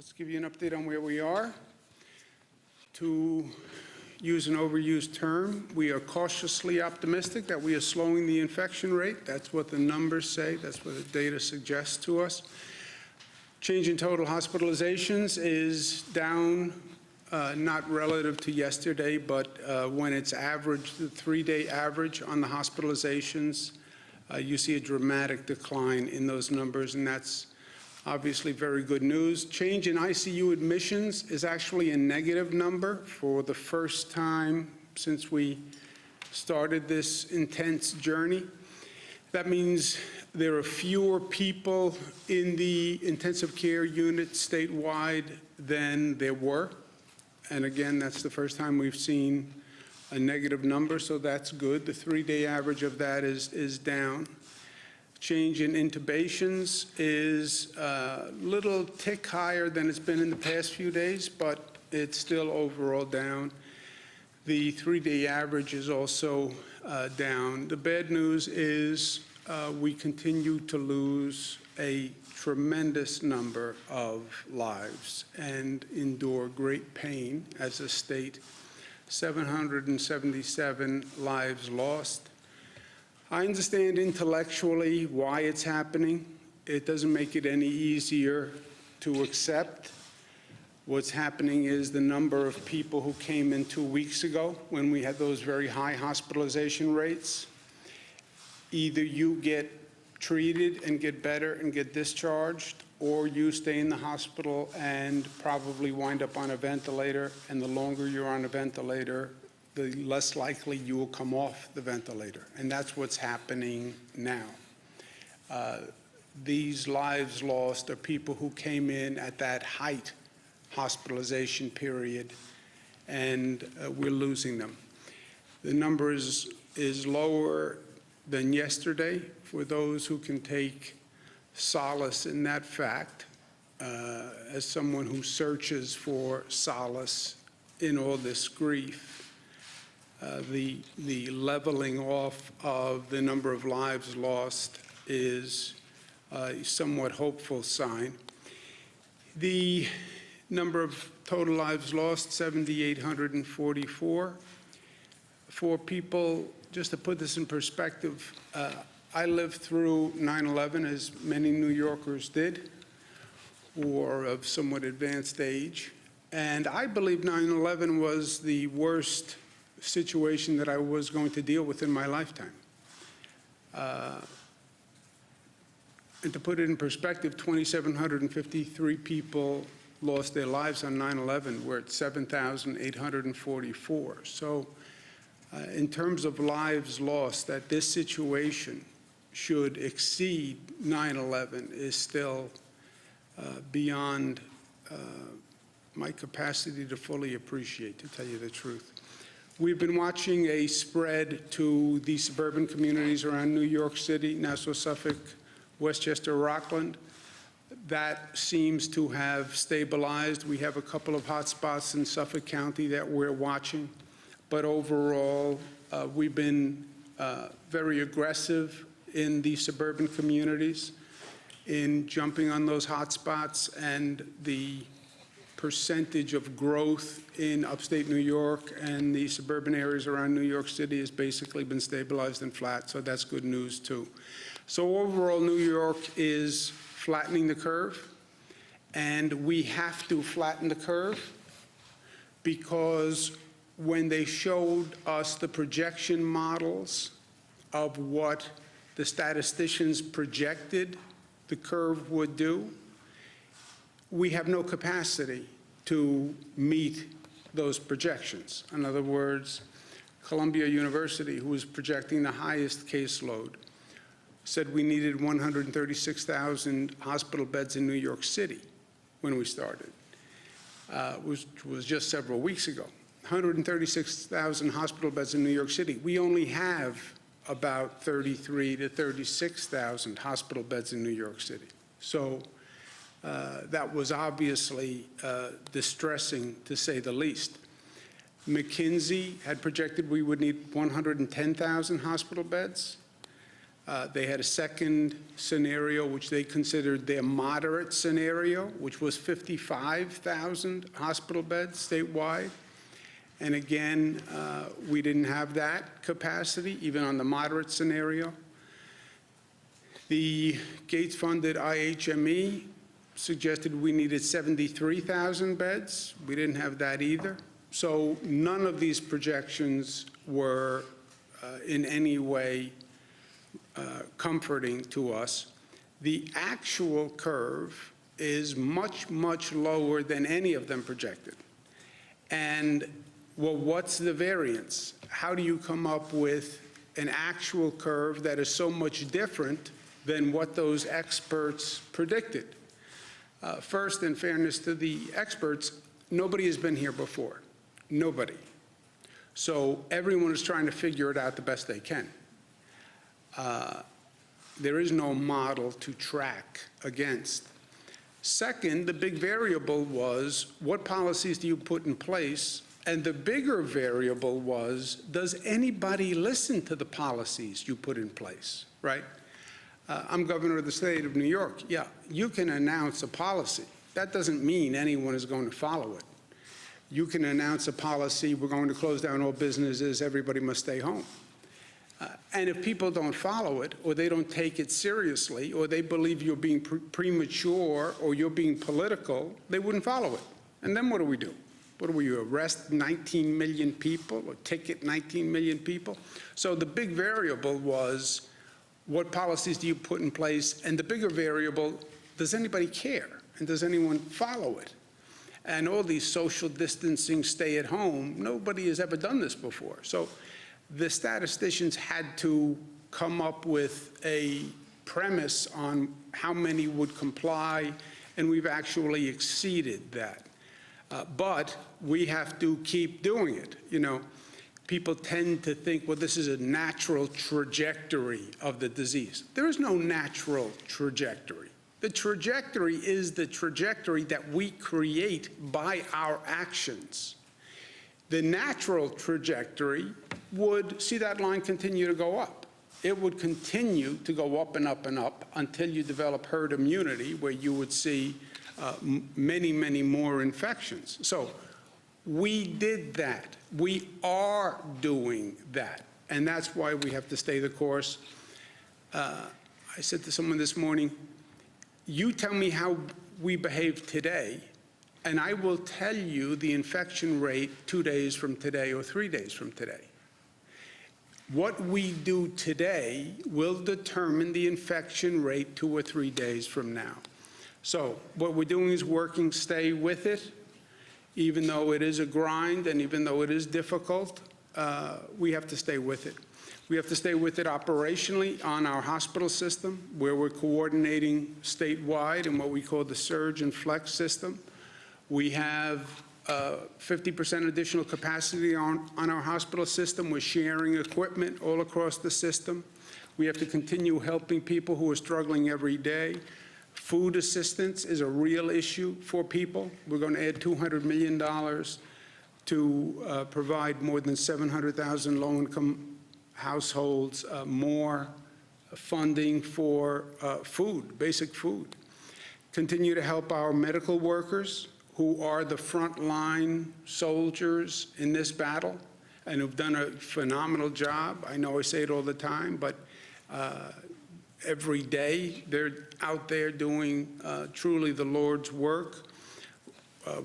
Let's give you an update on where we are. To use an overused term, we are cautiously optimistic that we are slowing the infection rate. That's what the numbers say. That's what the data suggests to us. Change in total hospitalizations is down, not relative to yesterday, but when it's averaged, the 3-day average on the hospitalizations, you see a dramatic decline in those numbers, and that's obviously very good news. Change in ICU admissions is actually a negative number for the first time since we started this intense journey. That means there are fewer people in the intensive care unit statewide than there were. And again, that's the first time we've seen a negative number, so that's good. The 3-day average of that is down. Change in intubations is a little tick higher than it's been in the past few days, but it's still overall down. The 3-day average is also down. The bad news is we continue to lose a tremendous number of lives and endure great pain as a state. 777 lives lost. I understand intellectually why it's happening. It doesn't make it any easier to accept. What's happening is the number of people who came in 2 weeks ago when we had those very high hospitalization rates. Either you get treated and get better and get discharged, or you stay in the hospital and probably wind up on a ventilator, and the longer you're on a ventilator, the less likely you will come off the ventilator. And that's what's happening now. These lives lost are people who came in at that height hospitalization period, and we're losing them. The number is lower than yesterday for those who can take solace in that fact. As someone who searches for solace in all this grief, the leveling off of the number of lives lost is a somewhat hopeful sign. The number of total lives lost, 7,844. For people, just to put this in perspective, I lived through 9/11, as many New Yorkers did, or of somewhat advanced age. And I believe 9/11 was the worst situation that I was going to deal with in my lifetime. And to put it in perspective, 2,753 people lost their lives on 9/11. We're at 7,844. So in terms of lives lost, that this situation should exceed 9/11 is still beyond my capacity to fully appreciate, to tell you the truth. We've been watching a spread to the suburban communities around New York City, Nassau, Suffolk, Westchester, Rockland. That seems to have stabilized. We have a couple of hot spots in Suffolk County that we're watching. But overall, we've been very aggressive in the suburban communities in jumping on those hot spots, and the percentage of growth in upstate New York and the suburban areas around New York City has basically been stabilized and flat, so that's good news too. So overall, New York is flattening the curve, and we have to flatten the curve because when they showed us the projection models of what the statisticians projected the curve would do, we have no capacity to meet those projections. In other words, Columbia University, who was projecting the highest caseload, said we needed 136,000 hospital beds in New York City when we started, which was just several weeks ago. 136,000 hospital beds in New York City. We only have about 33 to 36,000 hospital beds in New York City. So that was obviously distressing, to say the least. McKinsey had projected we would need 110,000 hospital beds. They had a second scenario, which they considered their moderate scenario, which was 55,000 hospital beds statewide. And again, we didn't have that capacity, even on the moderate scenario. The Gates-funded IHME suggested we needed 73,000 beds. We didn't have that either. So none of these projections were in any way comforting to us. The actual curve is much, much lower than any of them projected. And well, what's the variance? How do you come up with an actual curve that is so much different than what those experts predicted? First, in fairness to the experts, nobody has been here before. Nobody. So everyone is trying to figure it out the best they can. There is no model to track against. Second, the big variable was, what policies do you put in place? And the bigger variable was, does anybody listen to the policies you put in place, right? I'm governor of the state of New York. Yeah, you can announce a policy. That doesn't mean anyone is going to follow it. You can announce a policy, we're going to close down all businesses, everybody must stay home. And if people don't follow it, or they don't take it seriously, or they believe you're being premature, or you're being political, they wouldn't follow it. And then what do? What do we arrest 19 million people, or ticket 19 million people? So the big variable was, what policies do you put in place? And the bigger variable, does anybody care? And does anyone follow it? And all these social distancing, stay at home, nobody has ever done this before. So the statisticians had to come up with a premise on how many would comply, and we've actually exceeded that. But we have to keep doing it. You know, people tend to think, well, this is a natural trajectory of the disease. There is no natural trajectory. The trajectory is the trajectory that we create by our actions. The natural trajectory would see that line continue to go up. It would continue to go up and up and up until you develop herd immunity, where you would see many, many more infections. So we did that. We are doing that. And that's why we have to stay the course. I said to someone this morning, you tell me how we behave today, and I will tell you the infection rate 2 days from today or 3 days from today. What we do today will determine the infection rate 2 or 3 days from now. So what we're doing is working, stay with it, even though it is a grind and even though it is difficult, we have to stay with it. We have to stay with it operationally on our hospital system, where we're coordinating statewide in what we call the surge and flex system. We have 50% additional capacity on our hospital system. We're sharing equipment all across the system. We have to continue helping people who are struggling every day. Food assistance is a real issue for people. We're going to add $200 million to provide more than 700,000 low-income households more funding for food, basic food. Continue to help our medical workers, who are the frontline soldiers in this battle and who've done a phenomenal job. I know I say it all the time, but every day they're out there doing truly the Lord's work.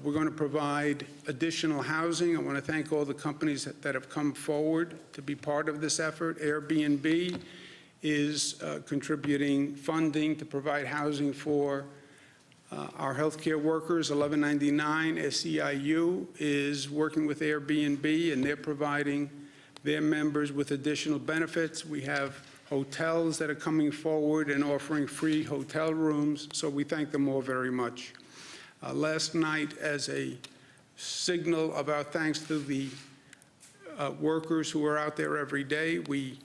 We're going to provide additional housing. I want to thank all the companies that have come forward to be part of this effort. Airbnb is contributing funding to provide housing for our healthcare workers. 1199 SEIU is working with Airbnb, and they're providing their members with additional benefits. We have hotels that are coming forward and offering free hotel rooms, so we thank them all very much. Last night, as a signal of our thanks to the workers who are out there every day, we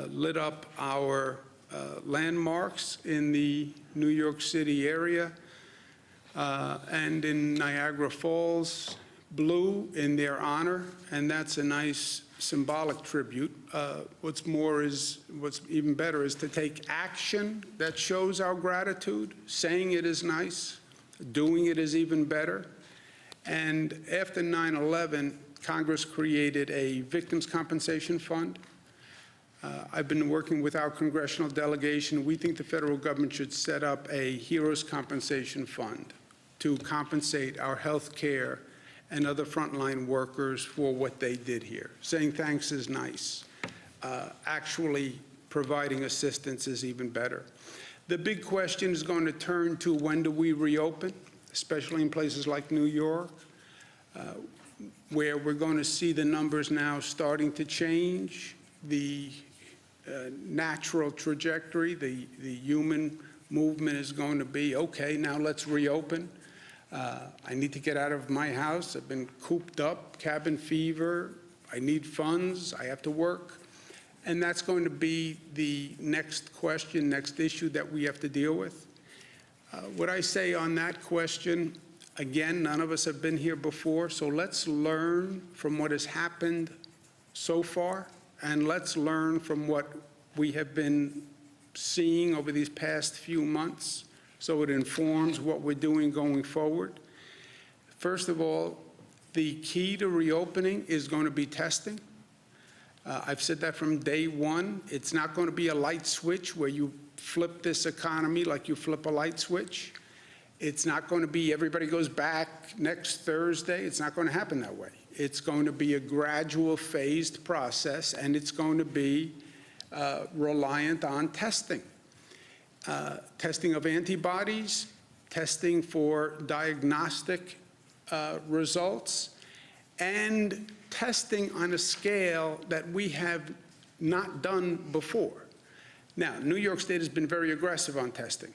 lit up our landmarks in the New York City area and in Niagara Falls, blue in their honor, and that's a nice symbolic tribute. What's even better is to take action that shows our gratitude. Saying it is nice, doing it is even better. And after 9/11, Congress created a Victims' Compensation Fund. I've been working with our congressional delegation. We think the federal government should set up a Heroes Compensation Fund to compensate our health care and other frontline workers for what they did here. Saying thanks is nice. Actually providing assistance is even better. The big question is going to turn to when do we reopen, especially in places like New York, where we're going to see the numbers now starting to change. The natural trajectory, the human movement is going to be, okay, now let's reopen. I need to get out of my house. I've been cooped up, cabin fever. I need funds. I have to work. And that's going to be the next question, next issue that we have to deal with. What I say on that question, again, none of us have been here before, so let's learn from what has happened so far, and let's learn from what we have been seeing over these past few months, so it informs what we're doing going forward. First of all, the key to reopening is going to be testing. I've said that from day one. It's not going to be a light switch where you flip this economy like you flip a light switch. It's not going to be everybody goes back next Thursday. It's not going to happen that way. It's going to be a gradual, phased process, and it's going to be reliant on testing. Testing of antibodies, testing for diagnostic results, and testing on a scale that we have not done before. Now, New York State has been very aggressive on testing,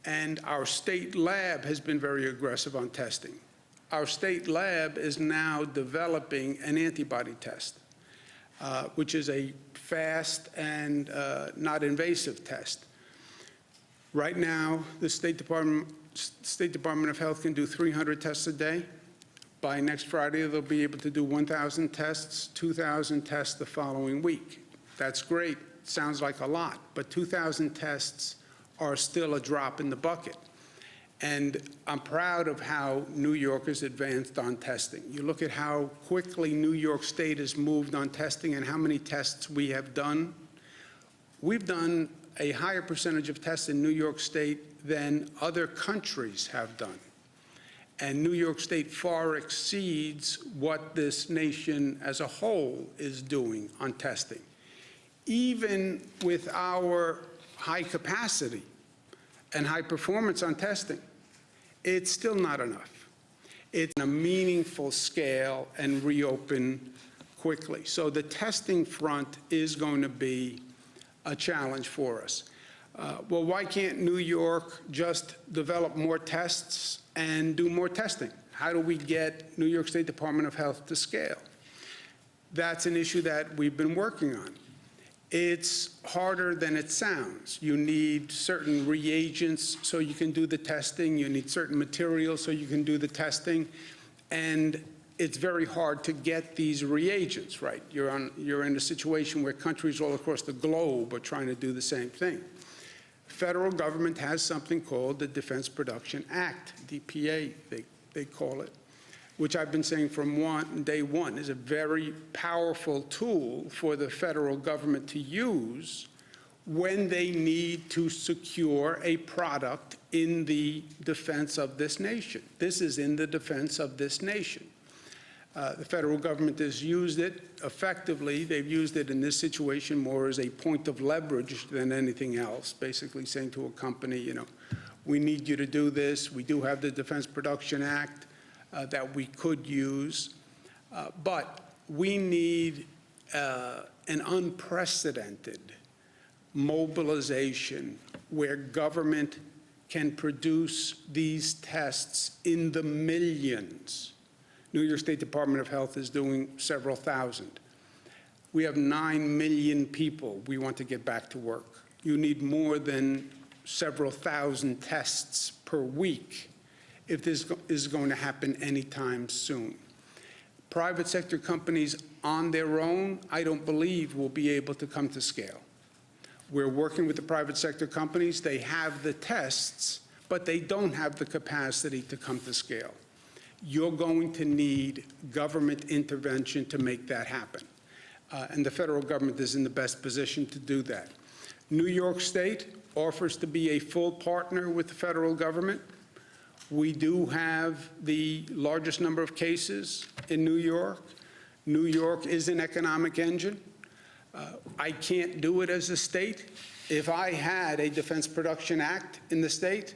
and our state lab has been very aggressive on testing. Our state lab is now developing an antibody test, which is a fast and not invasive test. Right now, the State Department of Health can do 300 tests a day. By next Friday, they'll be able to do 1,000 tests, 2,000 tests the following week. That's great. Sounds like a lot, but 2,000 tests are still a drop in the bucket. And I'm proud of how New York has advanced on testing. You look at how quickly New York State has moved on testing and how many tests we have done. We've done a higher percentage of tests in New York State than other countries have done. And New York State far exceeds what this nation as a whole is doing on testing. Even with our high capacity and high performance on testing, it's still not enough. It's on a meaningful scale and reopen quickly. So the testing front is going to be a challenge for us. Well, why can't New York just develop more tests and do more testing? How do we get New York State Department of Health to scale? That's an issue that we've been working on. It's harder than it sounds. You need certain reagents so you can do the testing. You need certain materials so you can do the testing. And it's very hard to get these reagents, right? You're in a situation where countries all across the globe are trying to do the same thing. Federal government has something called the Defense Production Act, DPA, they call it, which I've been saying from day one is a very powerful tool for the federal government to use when they need to secure a product in the defense of this nation. This is in the defense of this nation. The federal government has used it effectively. They've used it in this situation more as a point of leverage than anything else, basically saying to a company, you know, we need you to do this. We do have the Defense Production Act that we could use, but we need an unprecedented mobilization where government can produce these tests in the millions. New York State Department of Health is doing several thousand. We have 9 million people we want to get back to work. You need more than several thousand tests per week if this is going to happen anytime soon. Private sector companies on their own, I don't believe will be able to come to scale. We're working with the private sector companies. They have the tests, but they don't have the capacity to come to scale. You're going to need government intervention to make that happen. And the federal government is in the best position to do that. New York State offers to be a full partner with the federal government. We do have the largest number of cases in New York. New York is an economic engine. I can't do it as a state. If I had a Defense Production Act in the state,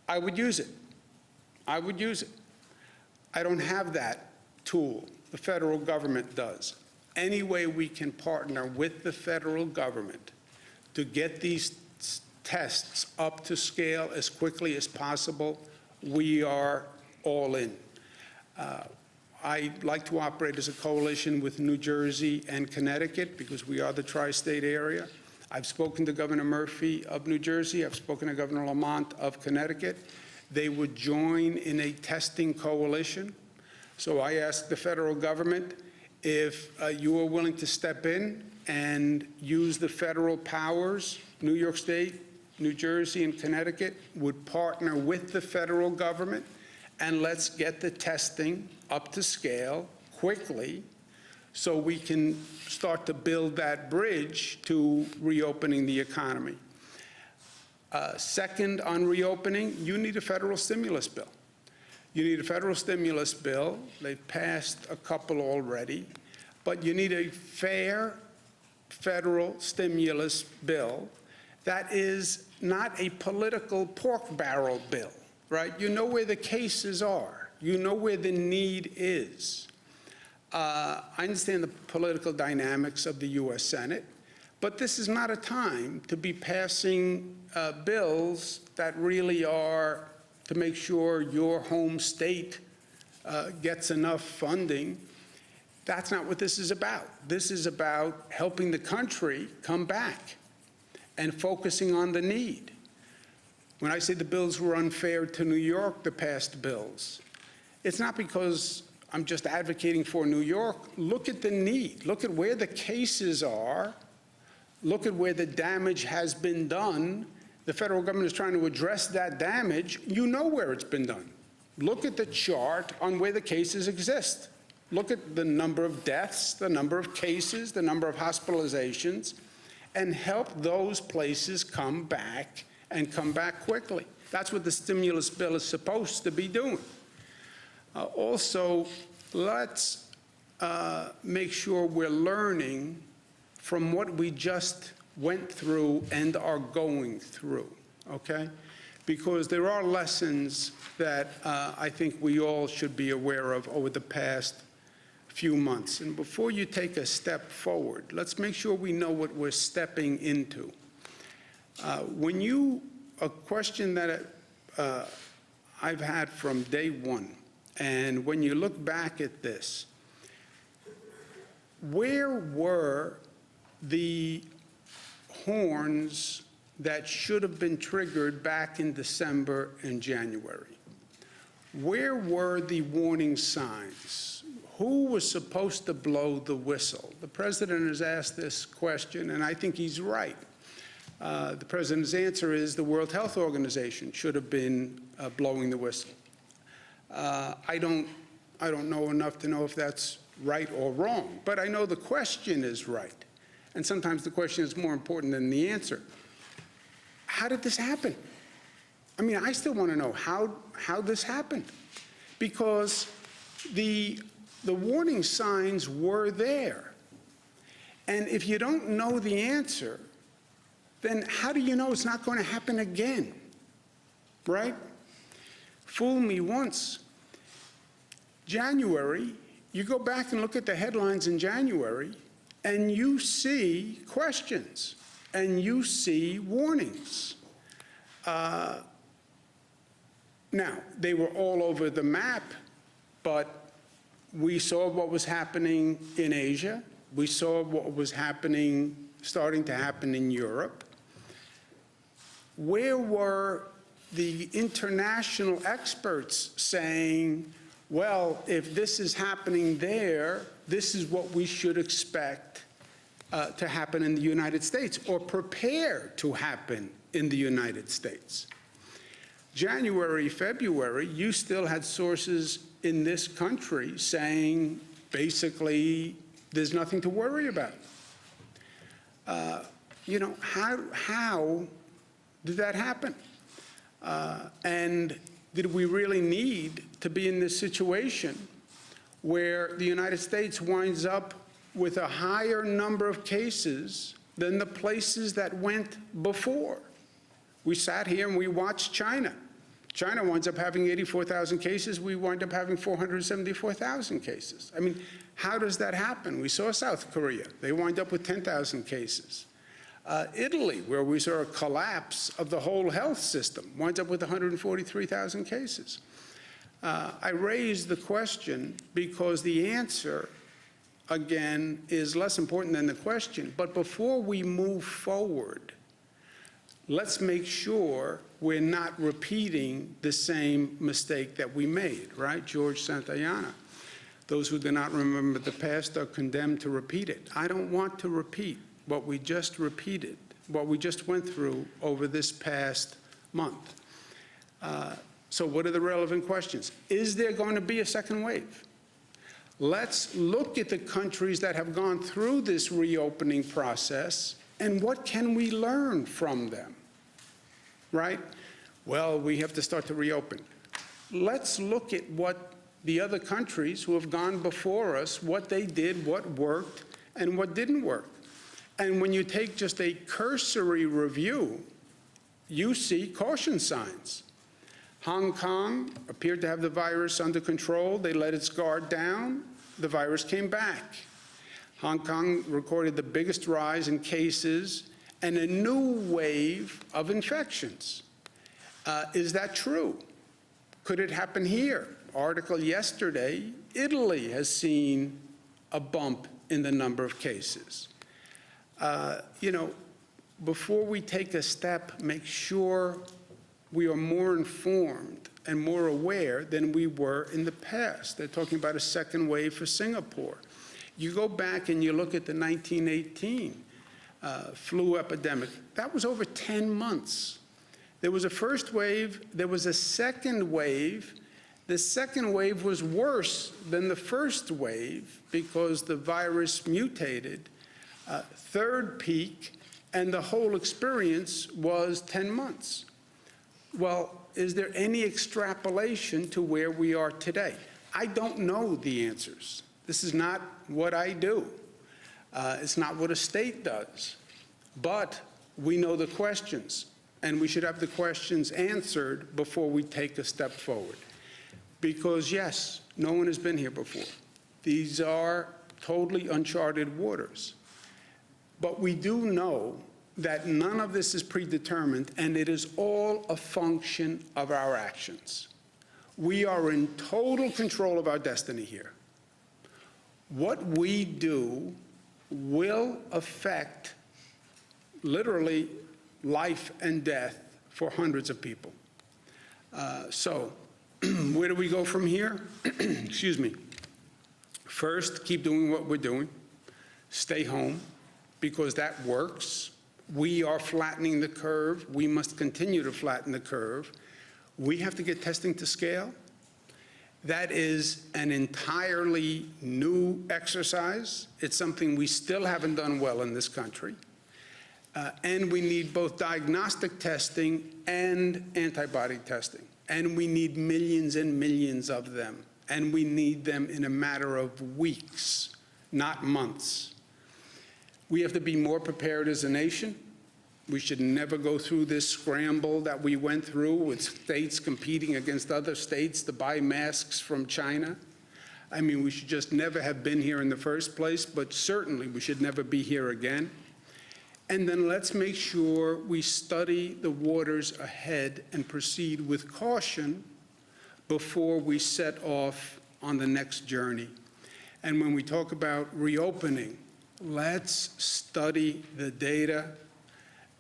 I would use it. I would use it. I don't have that tool. The federal government does. Any way we can partner with the federal government to get these tests up to scale as quickly as possible, we are all in. I like to operate as a coalition with New Jersey and Connecticut because we are the tri-state area. I've spoken to Governor Murphy of New Jersey. I've spoken to Governor Lamont of Connecticut. They would join in a testing coalition. So I asked the federal government if you are willing to step in and use the federal powers. New York State, New Jersey, and Connecticut would partner with the federal government, and let's get the testing up to scale quickly so we can start to build that bridge to reopening the economy. Second, on reopening, you need a federal stimulus bill. You need a federal stimulus bill. They've passed a couple already, but you need a fair federal stimulus bill that is not a political pork barrel bill, right? You know where the cases are. You know where the need is. I understand the political dynamics of the U.S. Senate, but this is not a time to be passing bills that really are to make sure your home state gets enough funding. That's not what this is about. This is about helping the country come back and focusing on the need. When I say the bills were unfair to New York, the past bills, it's not because I'm just advocating for New York. Look at the need. Look at where the cases are. Look at where the damage has been done. The federal government is trying to address that damage. You know where it's been done. Look at the chart on where the cases exist. Look at the number of deaths, the number of cases, the number of hospitalizations, and help those places come back and come back quickly. That's what the stimulus bill is supposed to be doing. Also, let's make sure we're learning from what we just went through and are going through, okay? Because there are lessons that I think we all should be aware of over the past few months. And before you take a step forward, let's make sure we know what we're stepping into. A question that I've had from day one, and when you look back at this, where were the horns that should have been triggered back in December and January? Where were the warning signs? Who was supposed to blow the whistle? The president has asked this question, and I think he's right. The president's answer is the World Health Organization should have been blowing the whistle. I don't know enough to know if that's right or wrong, but I know the question is right. And sometimes the question is more important than the answer. How did this happen? I mean, I still want to know how this happened, because the warning signs were there. And if you don't know the answer, then how do you know it's not going to happen again, right? Fool me once. January, you go back and look at the headlines in January, and you see questions, and you see warnings. Now, they were all over the map, but we saw what was happening in Asia. We saw what was starting to happen in Europe. Where were the international experts saying well, if this is happening there, this is what we should expect to happen in the United States, or prepare to happen in the United States. January, February, you still had sources in this country saying, basically, there's nothing to worry about. You know, how did that happen? And did we really need to be in this situation where the United States winds up with a higher number of cases than the places that went before? We sat here and we watched China. China winds up having 84,000 cases. We wind up having 474,000 cases. I mean, how does that happen? We saw South Korea. They wind up with 10,000 cases. Italy, where we saw a collapse of the whole health system, winds up with 143,000 cases. I raised the question because the answer, again, is less important than the question. But before we move forward, let's make sure we're not repeating the same mistake that we made, right? George Santayana. Those who do not remember the past are condemned to repeat it. I don't want to repeat what we just repeated, what we just went through over this past month. So what are the relevant questions? Is there going to be a second wave? Let's look at the countries that have gone through this reopening process, and what can we learn from them, right? Well, we have to start to reopen. Let's look at what the other countries who have gone before us, what they did, what worked, and what didn't work. And when you take just a cursory review, you see caution signs. Hong Kong appeared to have the virus under control. They let its guard down. The virus came back. Hong Kong recorded the biggest rise in cases and a new wave of infections. Is that true? Could it happen here? Article yesterday, Italy has seen a bump in the number of cases. You know, before we take a step, make sure we are more informed and more aware than we were in the past. They're talking about a second wave for Singapore. You go back and you look at the 1918 flu epidemic. That was over 10 months. There was a first wave. There was a second wave. The second wave was worse than the first wave because the virus mutated. Third peak, and the whole experience was 10 months. Well, is there any extrapolation to where we are today? I don't know the answers. This is not what I do. It's not what a state does. But we know the questions, and we should have the questions answered before we take a step forward. Because, yes, no one has been here before. These are totally uncharted waters. But we do know that none of this is predetermined, and it is all a function of our actions. We are in total control of our destiny here. What we do will affect literally life and death for hundreds of people. So where do we go from here? Excuse me. First, keep doing what we're doing. Stay home, because that works. We are flattening the curve. We must continue to flatten the curve. We have to get testing to scale. That is an entirely new exercise. It's something we still haven't done well in this country. And we need both diagnostic testing and antibody testing. And we need millions and millions of them. And we need them in a matter of weeks, not months. We have to be more prepared as a nation. We should never go through this scramble that we went through with states competing against other states to buy masks from China. I mean, we should just never have been here in the first place, but certainly we should never be here again. And then let's make sure we study the waters ahead and proceed with caution before we set off on the next journey. And when we talk about reopening, let's study the data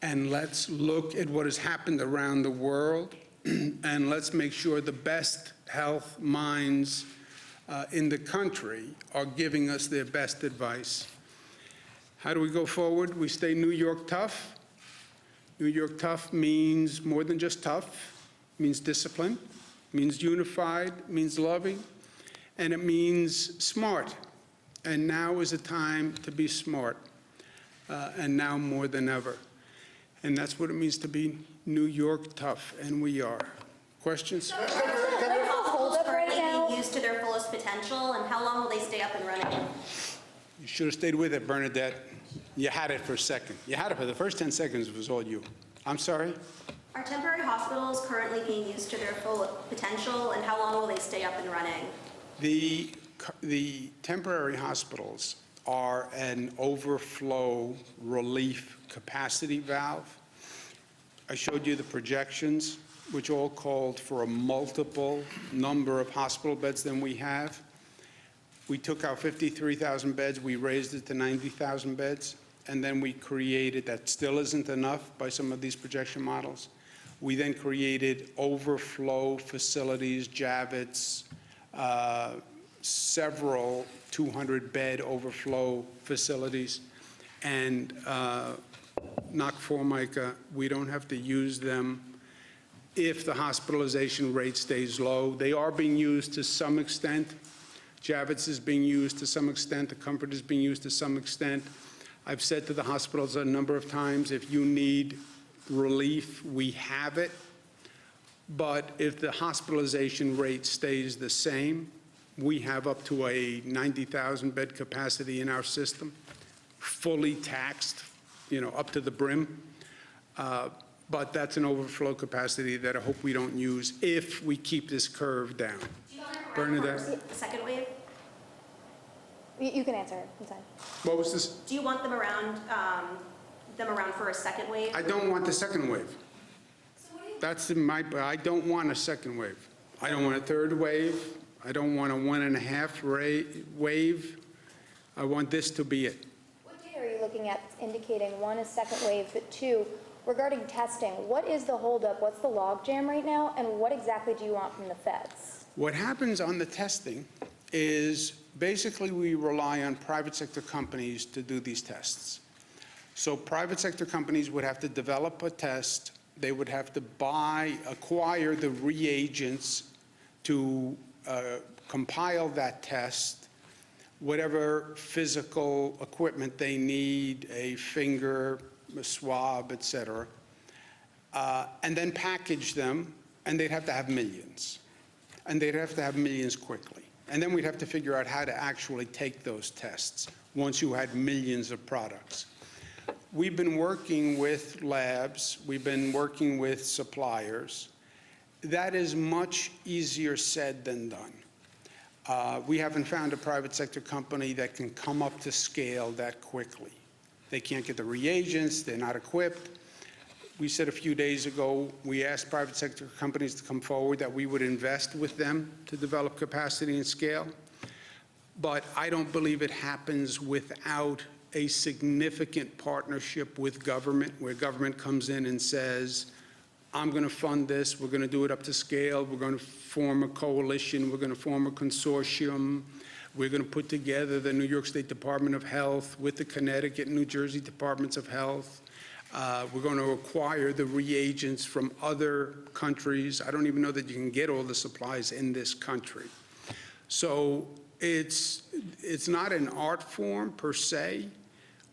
and let's look at what has happened around the world and let's make sure the best health minds in the country are giving us their best advice. How do we go forward? We stay New York tough. New York tough means more than just tough. It means discipline, means unified, means loving, and it means smart. And now is the time to be smart, and now more than ever. And that's what it means to be New York tough, and we are. Questions? Hospitals currently being used to their fullest potential, and how long will they stay up and running? You should have stayed with it, Bernadette. You had it for a second. You had it for the first 10 seconds. It was all you. I'm sorry? Are temporary hospitals currently being used to their full potential, and how long will they stay up and running? The temporary hospitals are an overflow relief capacity valve. I showed you the projections, which all called for a multiple number of hospital beds than we have. We took our 53,000 beds, we raised it to 90,000 beds, and then we created, that still isn't enough by some of these projection models. We then created overflow facilities, JAVITs, several 200-bed overflow facilities, and knock Formica, we don't have to use them if the hospitalization rate stays low. They are being used to some extent. JAVITs is being used to some extent. The Comfort is being used to some extent. I've said to the hospitals a number of times, if you need relief, we have it. But if the hospitalization rate stays the same, we have up to a 90,000 bed capacity in our system, fully taxed, up to the brim. But that's an overflow capacity that I hope we don't use if we keep this curve down. Bernadette? The second wave? You can answer it. It's fine. What was this? Do you want them around for a second wave? I don't want the second wave. That's I don't want a second wave. I don't want a third wave. I don't want a 1.5 wave. I want this to be it. What data are you looking at indicating, one, a second wave, but two, regarding testing, what is the holdup? What's the logjam right now? And what exactly do you want from the feds? What happens on the testing is basically we rely on private sector companies to do these tests. So private sector companies would have to develop a test. They would have to acquire the reagents to compile that test, whatever physical equipment they need, a finger, a swab, et cetera, and then package them, and they'd have to have millions. And they'd have to have millions quickly. And then we'd have to figure out how to actually take those tests once you had millions of products. We've been working with labs. We've been working with suppliers. That is much easier said than done. We haven't found a private sector company that can come up to scale that quickly. They can't get the reagents. They're not equipped. We said a few days ago, we asked private sector companies to come forward that we would invest with them to develop capacity and scale. But I don't believe it happens without a significant partnership with government, where government comes in and says, I'm going to fund this, we're going to do it up to scale, we're going to form a coalition, we're going to form a consortium, we're going to put together the New York State Department of Health with the Connecticut and New Jersey Departments of Health. We're going to acquire the reagents from other countries. I don't even know that you can get all the supplies in this country. So it's not an art form per se.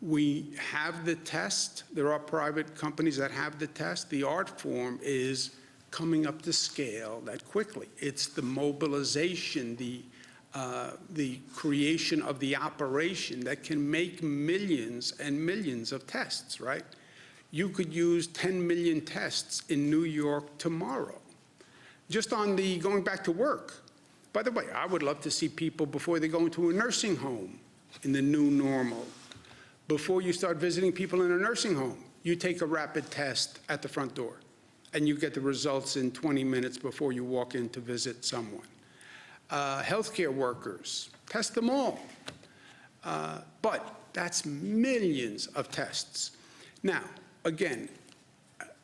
We have the test. There are private companies that have the test. The art form is coming up to scale that quickly. It's the mobilization, the creation of the operation that can make millions and millions of tests, right? You could use 10 million tests in New York tomorrow, just on the going back to work. By the way, I would love to see people before they go into a nursing home in the new normal. Before you start visiting people in a nursing home, you take a rapid test at the front door, and you get the results in 20 minutes before you walk in to visit someone. Healthcare workers, test them all. But that's millions of tests. Now, again,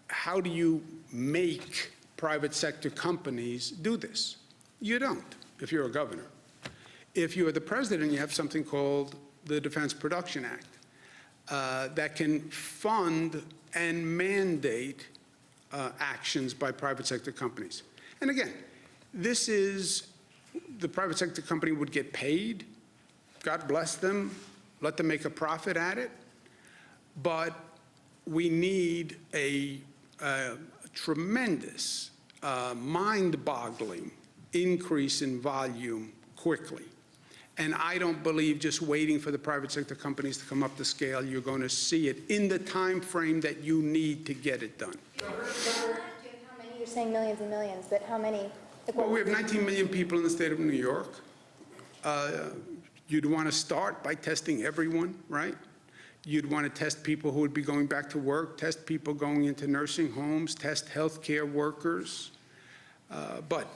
how do you make private sector companies do this. You don't, if you're a governor. If you're the president, you have something called the Defense Production Act that can fund and mandate actions by private sector companies. And again, this is, the private sector company would get paid, God bless them, let them make a profit at it, but we need a tremendous, mind-boggling increase in volume quickly. And I don't believe just waiting for the private sector companies to come up to scale, you're going to see it in the time frame that you need to get it done. How many? You're saying millions and millions, but how many? Well, we have 19 million people in the state of New York. You'd want to start by testing everyone, right? You'd want to test people who would be going back to work, test people going into nursing homes, test healthcare workers. But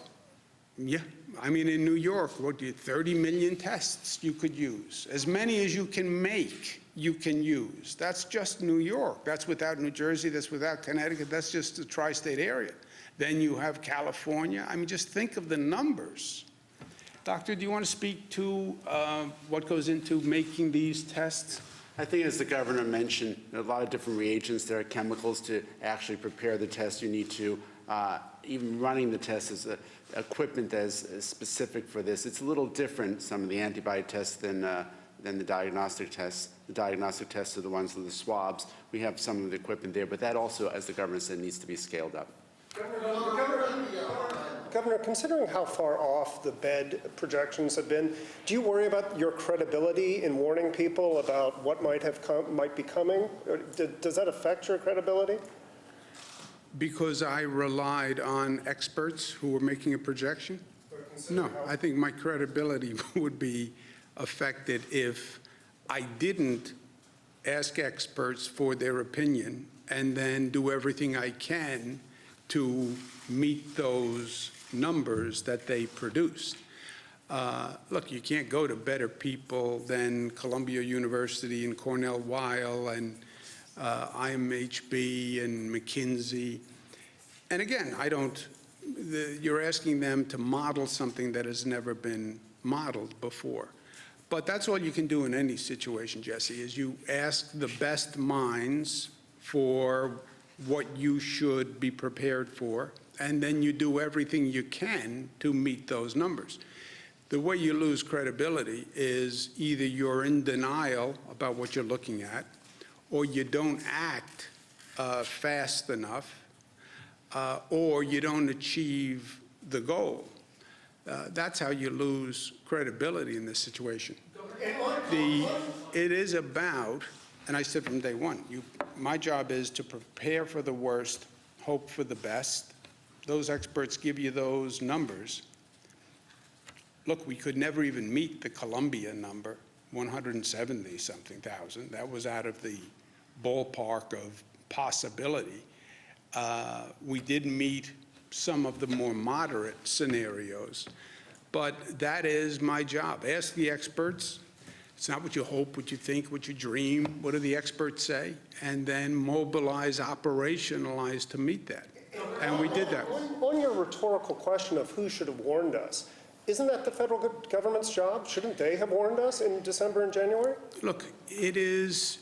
yeah, I mean, in New York, what do you, 30 million tests you could use. As many as you can make, you can use. That's just New York. That's without New Jersey, that's without Connecticut, that's just the tri-state area. Then you have California. I mean, just think of the numbers. Doctor, do you want to speak to what goes into making these tests? I think, as the governor mentioned, there are a lot of different reagents. There are chemicals to actually prepare the test. You need to, even running the test is equipment that is specific for this. It's a little different, some of the antibody tests, than the diagnostic tests. The diagnostic tests are the ones with the swabs. We have some of the equipment there, but that also, as the governor said, needs to be scaled up. Governor, considering how far off the bed projections have been, do you worry about your credibility in warning people about what might be coming? Or does that affect your credibility? Because I relied on experts who were making a projection? No, I think my credibility would be affected if I didn't ask experts for their opinion and then do everything I can to meet those numbers that they produced. Look, you can't go to better people than Columbia University and Cornell Weill and IMHB and McKinsey. And again, you're asking them to model something that has never been modeled before. But that's all you can do in any situation, Jesse, is you ask the best minds for what you should be prepared for, and then you do everything you can to meet those numbers. The way you lose credibility is either you're in denial about what you're looking at, or you don't act fast enough, or you don't achieve the goal. That's how you lose credibility in this situation. It is about, and I said from day one, my job is to prepare for the worst, hope for the best. Those experts give you those numbers. Look, we could never even meet the Columbia number, 170-something thousand. That was out of the ballpark of possibility. We did meet some of the more moderate scenarios, but that is my job. Ask the experts. It's not what you hope, what you think, what you dream. What do the experts say? And then mobilize, operationalize to meet that. And we did that. On your rhetorical question of who should have warned us, isn't that the federal government's job? Shouldn't they have warned us in December and January? Look, it is,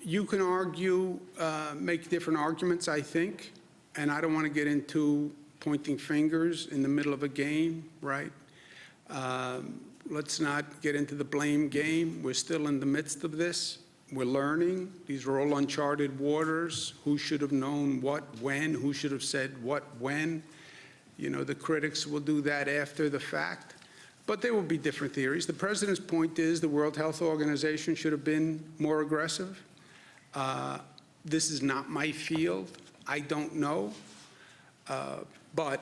you can argue, make different arguments, I think, and I don't want to get into pointing fingers in the middle of a game, right? Let's not get into the blame game. We're still in the midst of this. We're learning. These are all uncharted waters. Who should have known what, when? Who should have said what, when? You know, the critics will do that after the fact. But there will be different theories. The president's point is the World Health Organization should have been more aggressive. This is not my field. I don't know. But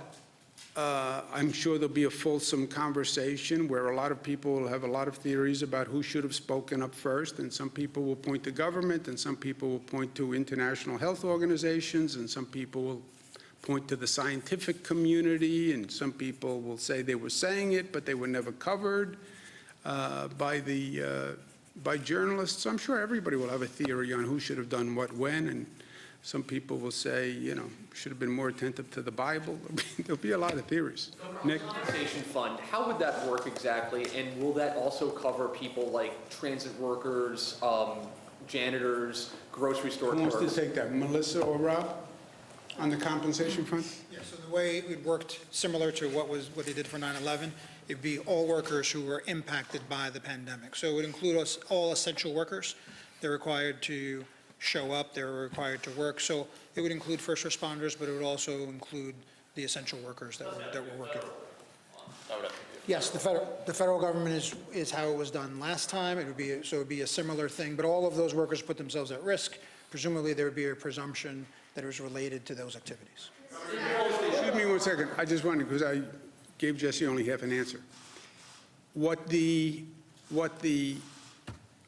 I'm sure there'll be a fulsome conversation where a lot of people will have a lot of theories about who should have spoken up first, and some people will point to government, and some people will point to international health organizations, and some people will point to the scientific community, and some people will say they were saying it, but they were never covered by journalists. So I'm sure everybody will have a theory on who should have done what when, and Some people will say, should have been more attentive to the Bible. There'll be a lot of theories. Nick? Compensation fund, how would that work exactly? And will that also cover people like transit workers, janitors, grocery store Who wants to clerks? take that, Melissa or Rob, on the compensation front? Yeah, so the way it worked, similar to what they did for 9/11, it'd be all workers who were impacted by the pandemic. So it would include us, all essential workers. They're required to show up, they're required to work. So it would include first responders, but it would also include the essential workers that were working. Yes, the federal government is how it was done last time. It would be a similar thing, but all of those workers put themselves at risk. Presumably, there would be a presumption that it was related to those activities. Excuse me one second. I just wanted, because I gave Jesse only half an answer. What the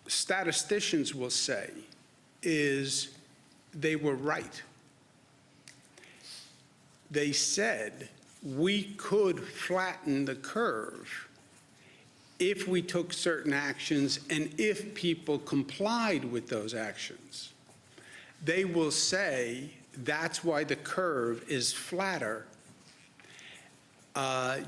statisticians will say is they were right. They said we could flatten the curve if we took certain actions and if people complied with those actions. They will say that's why the curve is flatter.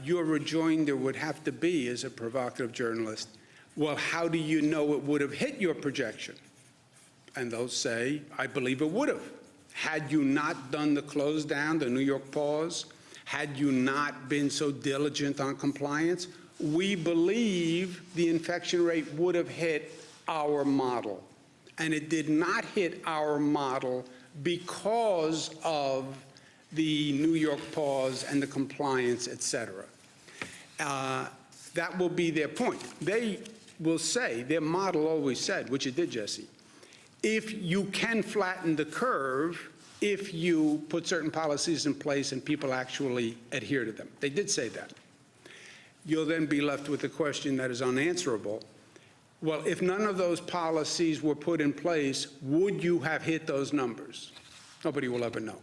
Your rejoinder would have to be, as a provocative journalist, well, how do you know it would have hit your projection? And they'll say, I believe it would have. Had you not done the close down, the New York pause, had you not been so diligent on compliance, we believe the infection rate would have hit our model. And it did not hit our model because of the New York pause and the compliance, et cetera. That will be their point. They will say, their model always said, which it did, Jesse, if you can flatten the curve, if you put certain policies in place and people actually adhere to them. They did say that. You'll then be left with a question that is unanswerable. Well, if none of those policies were put in place, would you have hit those numbers? Nobody will ever know.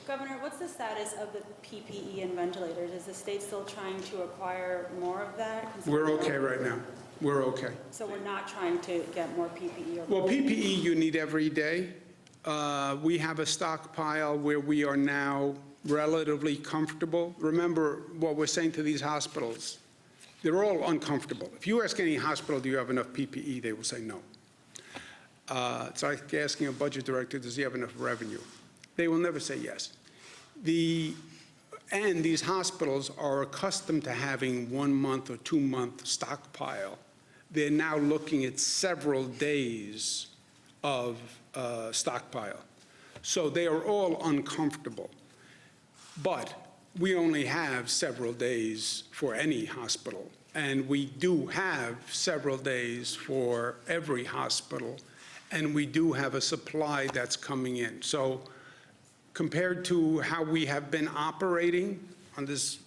Governor, what's the status of the PPE and ventilators? Is the state still trying to acquire more of that? We're okay right now. We're okay. So we're not trying to get more PPE? Or Well, PPE you need every day. We have a stockpile where we are now relatively comfortable. Remember what we're saying to these hospitals. They're all uncomfortable. If you ask any hospital, do you have enough PPE, they will say no. It's like asking a budget director, does he have enough revenue? They will never say yes. And these hospitals are accustomed to having 1 month or 2 month stockpile. They're now looking at several days of stockpile. So they are all uncomfortable. But we only have several days for any hospital. And we do have several days for every hospital. And we do have a supply that's coming in. So compared to how we have been operating on this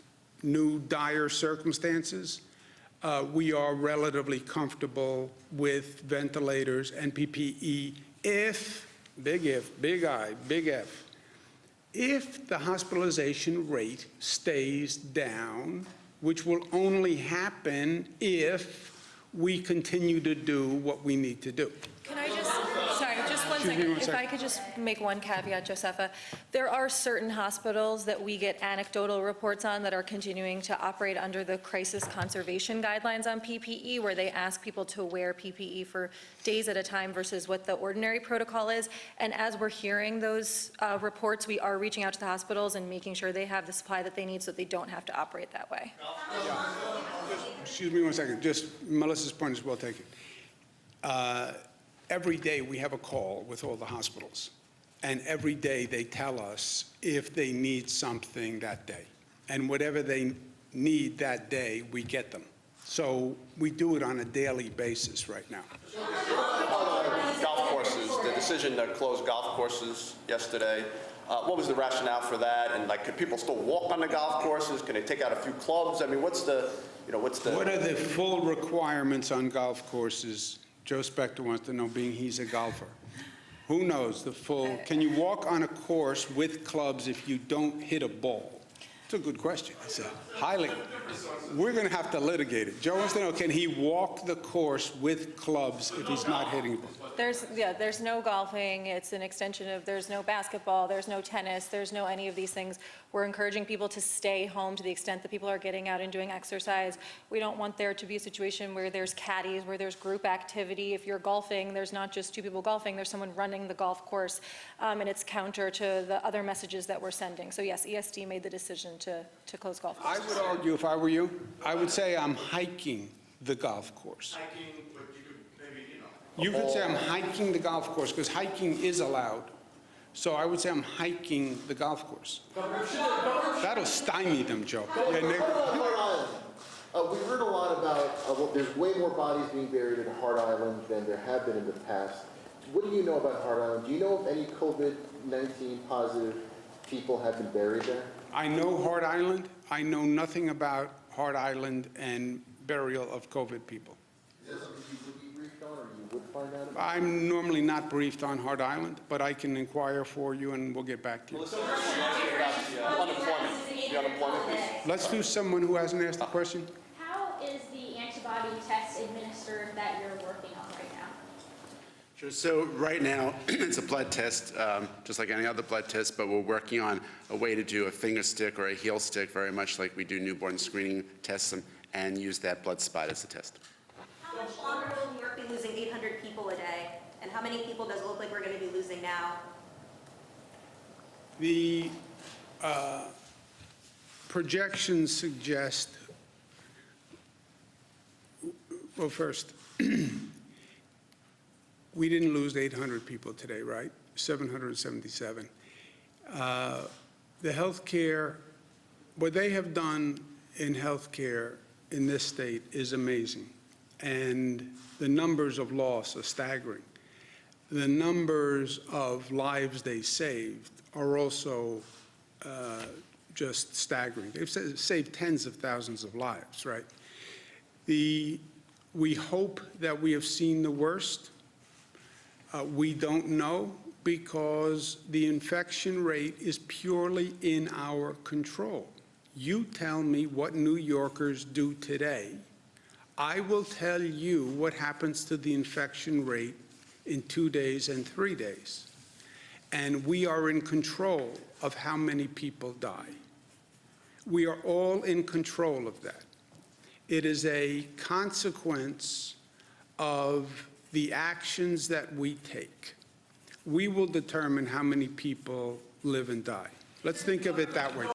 new dire circumstances, we are relatively comfortable with ventilators and PPE if, big I, big F, if the hospitalization rate stays down, which will only happen if we continue to do what we need to do. Can I just, sorry, just one Excuse me second. one If I second. could just make one caveat, Josefa. There are certain hospitals that we get anecdotal reports on that are continuing to operate under the crisis conservation guidelines on PPE, where they ask people to wear PPE for days at a time versus what the ordinary protocol is. And as we're hearing those reports, we are reaching out to the hospitals and making sure they have the supply that they need so they don't have to operate that way. Excuse me one second. Just Melissa's point is well taken. Every day we have a call with all the hospitals, and every day they tell us if they need something that day. And whatever they need that day, we get them. So we do it on a daily basis right now. Golf courses, the decision to close golf courses yesterday, what was the rationale for that? And like, could people still walk on the golf courses? Can they take out a few clubs? I mean, what's the? What are the full requirements on golf courses? Joe Spector wants to know, being he's a golfer. Who knows the full? Can you walk on a course with clubs if you don't hit a ball? It's a good question. It's a highly, we're going to have to litigate it. Joe wants to know, can he walk the course with clubs if he's not hitting the ball? There's no golfing, it's an extension of, there's no basketball, there's no tennis, there's no any of these things. We're encouraging people to stay home to the extent that people are getting out and doing exercise. We don't want there to be a situation where there's caddies, where there's group activity. If you're golfing, there's not just two people golfing, there's someone running the golf course, and it's counter to the other messages that we're sending. So yes, ESD made the decision to close golf I courses. would argue, if I were you, I would say I'm hiking the golf course. Hiking, but you could maybe, you know. You could say I'm hiking the golf course, because hiking is allowed. So I would say I'm hiking the golf course. That'll stymie them, Joe. Yeah, Nick? Hard Island. We heard a lot about, well, there's way more bodies being buried at Hard Island than there have been in the past. What do you know about Hard Island? Do you know if any COVID-19 positive people have been buried there? I know Hard Island. I know nothing about Hard Island and burial of COVID people. Is that something you would be briefed on or you would find out about? I'm normally not briefed on Hard Island, but I can inquire for you and we'll get back to you. About the unemployment piece. Let's do someone who hasn't asked the question. How is the antibody test administered that you're working on right now? Sure. So right now, it's a blood test, just like any other blood test, but we're working on a way to do a finger stick or a heel stick, very much like we do newborn screening tests, and use that blood spot as a test. How much longer will New York be losing 800 people a day? And how many people does it look like we're going to be losing now? The projections suggest, well, first, we didn't lose 800 people today, right? 777. The healthcare, what they have done in healthcare in this state is amazing. And the numbers of loss are staggering. The numbers of lives they saved are also just staggering. They've saved tens of thousands of lives, right? We hope that we have seen the worst. We don't know because the infection rate is purely in our control. You tell me what New Yorkers do today. I will tell you what happens to the infection rate in 2 days and 3 days. And we are in control of how many people die. We are all in control of that. It is a consequence of the actions that we take. We will determine how many people live and die. Let's think of it that way.